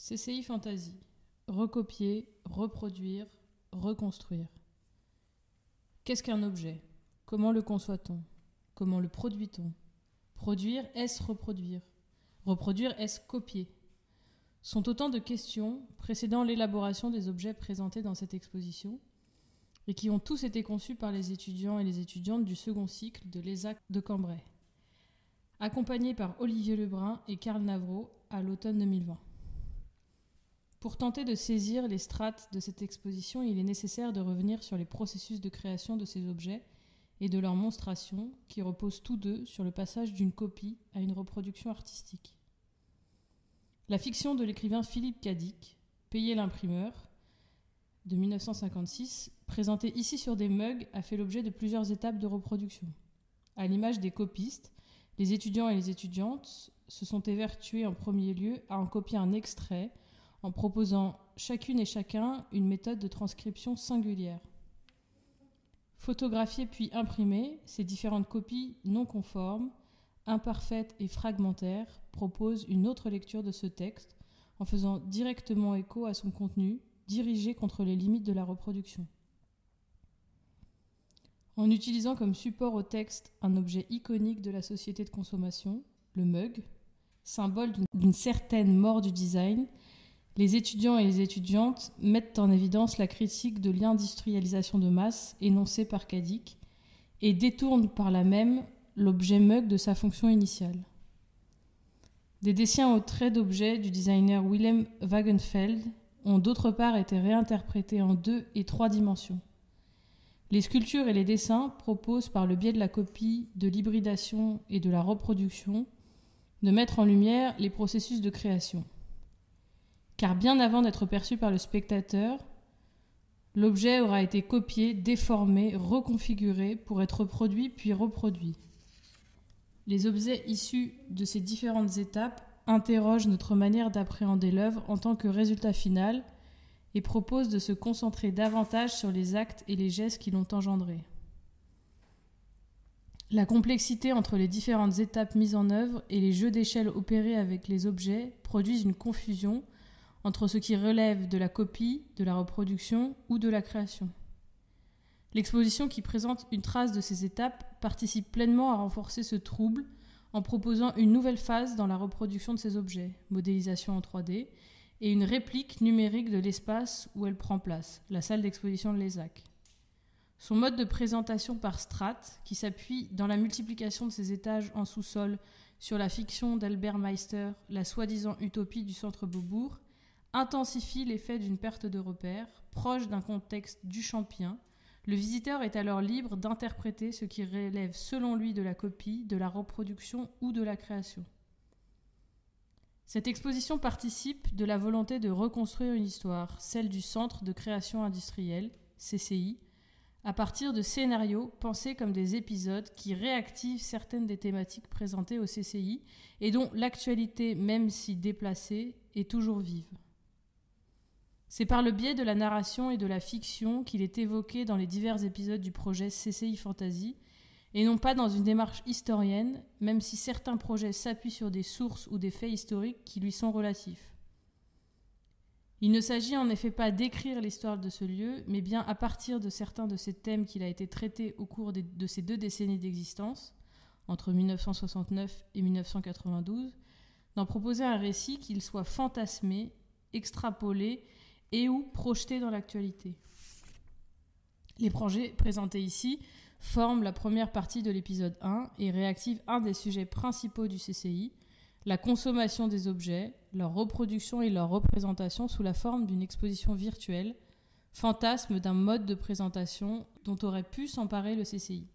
CCI Fantasy. Recopier, reproduire, reconstruire. Qu'est-ce qu'un objet? Comment le conçoit-on? Comment le produit-on? Produire, est-ce reproduire? Reproduire, est-ce copier? Sont autant de questions précédant l'élaboration des objets présentés dans cette exposition et qui ont tous été conçus par les étudiants et les étudiantes du second cycle de l'ESAC de Cambrai, accompagnés par Olivier Lebrun et Karl Navreau à l'automne 2020. Pour tenter de saisir les strates de cette exposition, il est nécessaire de revenir sur les processus de création de ces objets et de leur monstration, qui reposent tous deux sur le passage d'une copie à une reproduction artistique. La fiction de l'écrivain Philippe Cadic, Payer l'imprimeur, de 1956, présentée ici sur des mugs, a fait l'objet de plusieurs étapes de reproduction. À l'image des copistes, les étudiants et les étudiantes se sont évertués en premier lieu à en copier un extrait en proposant chacune et chacun une méthode de transcription singulière. Photographiées puis imprimées, ces différentes copies non conformes, imparfaites et fragmentaires proposent une autre lecture de ce texte en faisant directement écho à son contenu, dirigé contre les limites de la reproduction. En utilisant comme support au texte un objet iconique de la société de consommation, le mug, symbole d'une certaine mort du design, les étudiants et les étudiantes mettent en évidence la critique de l'industrialisation de masse énoncée par Cadic et détournent par là même l'objet mug de sa fonction initiale. Des dessins au trait d'objet du designer Willem Wagenfeld ont d'autre part été réinterprétés en 2 et 3 dimensions. Les sculptures et les dessins proposent par le biais de la copie, de l'hybridation et de la reproduction de mettre en lumière les processus de création. Car bien avant d'être perçu par le spectateur, l'objet aura été copié, déformé, reconfiguré pour être produit puis reproduit. Les objets issus de ces différentes étapes interrogent notre manière d'appréhender l'œuvre en tant que résultat final et proposent de se concentrer davantage sur les actes et les gestes qui l'ont engendré. La complexité entre les différentes étapes mises en œuvre et les jeux d'échelle opérés avec les objets produisent une confusion entre ce qui relève de la copie, de la reproduction ou de la création. L'exposition qui présente une trace de ces étapes participe pleinement à renforcer ce trouble en proposant une nouvelle phase dans la reproduction de ces objets, modélisation en 3D, et une réplique numérique de l'espace où elle prend place, la salle d'exposition de l'ESAC. Son mode de présentation par strates, qui s'appuie dans la multiplication de ces étages en sous-sol sur la fiction d'Albert Meister, la soi-disant utopie du centre Beaubourg, intensifie l'effet d'une perte de repère, proche d'un contexte duchampien. Le visiteur est alors libre d'interpréter ce qui relève selon lui de la copie, de la reproduction ou de la création. Cette exposition participe de la volonté de reconstruire une histoire, celle du Centre de création industrielle, CCI, à partir de scénarios pensés comme des épisodes qui réactivent certaines des thématiques présentées au CCI et dont l'actualité, même si déplacée, est toujours vive. C'est par le biais de la narration et de la fiction qu'il est évoqué dans les divers épisodes du projet CCI Fantasy, et non pas dans une démarche historienne, même si certains projets s'appuient sur des sources ou des faits historiques qui lui sont relatifs. Il ne s'agit en effet pas d'écrire l'histoire de ce lieu, mais bien à partir de certains de ces thèmes qu'il a été traité au cours de ces 2 décennies d'existence, entre 1969 et 1992, d'en proposer un récit qu'il soit fantasmé, extrapolé et ou projeté dans l'actualité. Les projets présentés ici forment la première partie de l'épisode 1 et réactivent un des sujets principaux du CCI, la consommation des objets, leur reproduction et leur représentation sous la forme d'une exposition virtuelle, fantasme d'un mode de présentation dont aurait pu s'emparer le CCI.